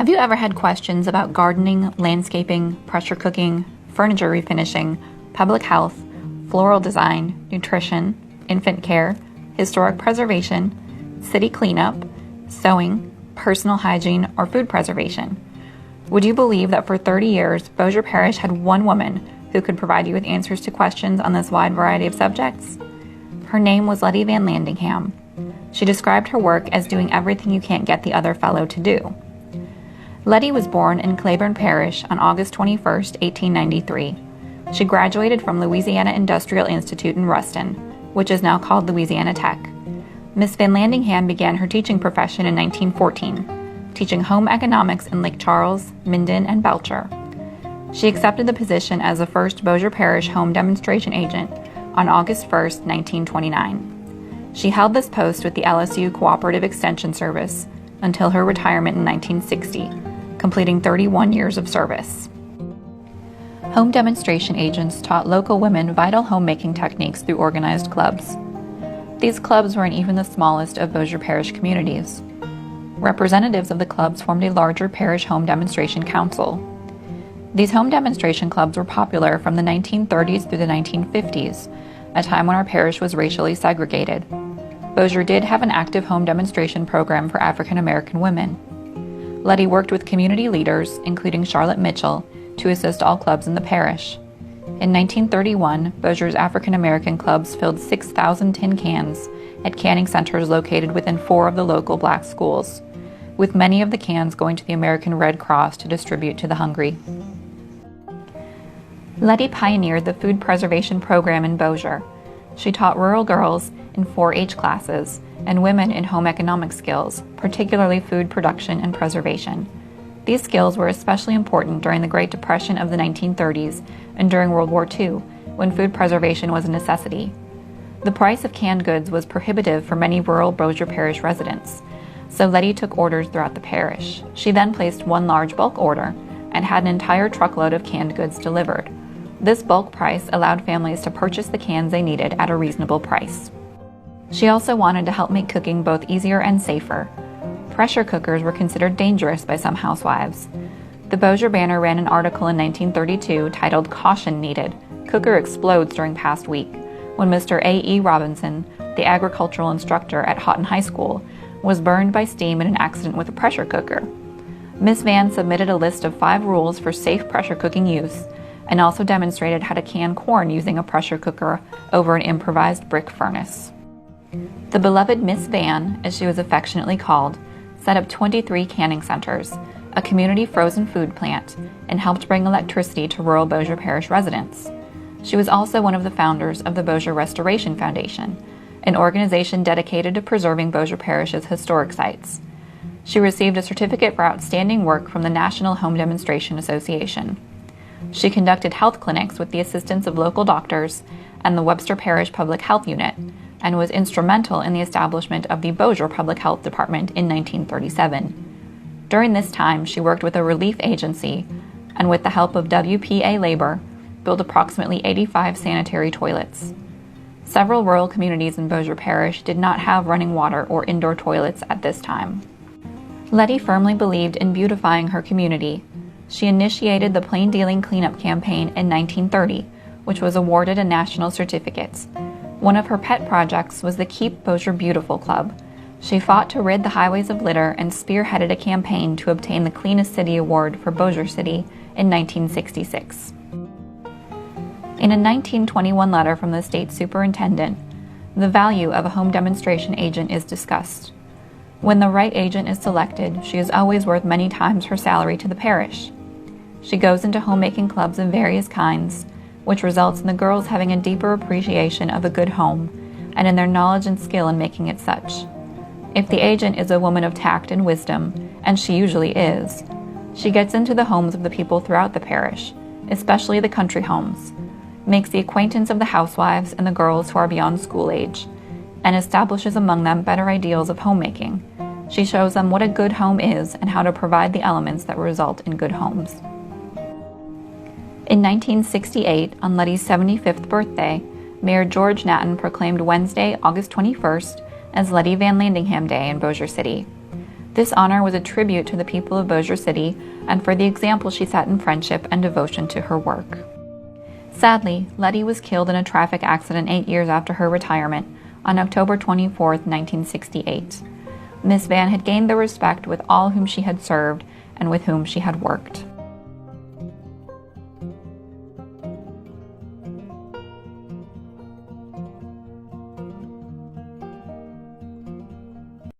Have you ever had questions about gardening, landscaping, pressure cooking, furniture refinishing, public health, floral design, nutrition, infant care, historic preservation, city cleanup, sewing, personal hygiene, or food preservation? Would you believe that for 30 years, Bossier Parish had one woman who could provide you with answers to questions on this wide variety of subjects? Her name was Lettie van Landingham. She described her work as doing everything you can't get the other fellow to do. Lettie was born in Claiborne Parish on August 21, 1893. She graduated from Louisiana Industrial Institute in Ruston, which is now called Louisiana Tech. Miss Van Landingham began her teaching profession in 1914, teaching home economics in Lake Charles, Minden, and Belcher. She accepted the position as the first Bossier Parish home demonstration agent on August 1, 1929. She held this post with the LSU Cooperative Extension Service until her retirement in 1960, completing 31 years of service. Home demonstration agents taught local women vital homemaking techniques through organized clubs. These clubs were in even the smallest of Bossier Parish communities. Representatives of the clubs formed a larger parish home demonstration council. These home demonstration clubs were popular from the 1930s through the 1950s, a time when our parish was racially segregated. Bossier did have an active home demonstration program for African American women. Lettie worked with community leaders, including Charlotte Mitchell, to assist all clubs in the parish. In 1931, Bossier's African American clubs filled 6,000 tin cans at canning centers located within 4 of the local black schools, with many of the cans going to the American Red Cross to distribute to the hungry. Lettie pioneered the food preservation program in Bossier. She taught rural girls in 4-H classes and women in home economic skills, particularly food production and preservation. These skills were especially important during the Great Depression of the 1930s and during World War II, when food preservation was a necessity. The price of canned goods was prohibitive for many rural Bossier Parish residents, so Lettie took orders throughout the parish. She then placed one large bulk order and had an entire truckload of canned goods delivered. This bulk price allowed families to purchase the cans they needed at a reasonable price. She also wanted to help make cooking both easier and safer. Pressure cookers were considered dangerous by some housewives. The Bossier Banner ran an article in 1932 titled "Caution Needed: Cooker Explodes During Past Week," when Mr. A.E. Robinson, the agricultural instructor at Houghton High School, was burned by steam in an accident with a pressure cooker. Miss Van submitted a list of 5 rules for safe pressure cooking use and also demonstrated how to can corn using a pressure cooker over an improvised brick furnace. The beloved Miss Van, as she was affectionately called, set up 23 canning centers, a community frozen food plant, and helped bring electricity to rural Bossier Parish residents. She was also one of the founders of the Bossier Restoration Foundation, an organization dedicated to preserving Bossier Parish's historic sites. She received a certificate for outstanding work from the National Home Demonstration Association. She conducted health clinics with the assistance of local doctors and the Webster Parish Public Health Unit, and was instrumental in the establishment of the Bossier Public Health Department in 1937. During this time, she worked with a relief agency and, with the help of WPA labor, built approximately 85 sanitary toilets. Several rural communities in Bossier Parish did not have running water or indoor toilets at this time. Lettie firmly believed in beautifying her community. She initiated the Plain Dealing Cleanup Campaign in 1930, which was awarded a national certificate. One of her pet projects was the Keep Bossier Beautiful Club. She fought to rid the highways of litter and spearheaded a campaign to obtain the Cleanest City Award for Bossier City in 1966. In a 1921 letter from the state superintendent, the value of a home demonstration agent is discussed. When the right agent is selected, she is always worth many times her salary to the parish. She goes into homemaking clubs of various kinds, which results in the girls having a deeper appreciation of a good home and in their knowledge and skill in making it such. If the agent is a woman of tact and wisdom, and she usually is, she gets into the homes of the people throughout the parish, especially the country homes, makes the acquaintance of the housewives and the girls who are beyond school age, and establishes among them better ideals of homemaking. She shows them what a good home is and how to provide the elements that result in good homes. In 1968, on Lettie's 75th birthday, Mayor George Natton proclaimed Wednesday, August 21st, as Lettie van Landingham Day in Bossier City. This honor was a tribute to the people of Bossier City and for the example she set in friendship and devotion to her work. Sadly, Lettie was killed in a traffic accident 8 years after her retirement, on October 24, 1968. Miss Van had gained the respect with all whom she had served and with whom she had worked.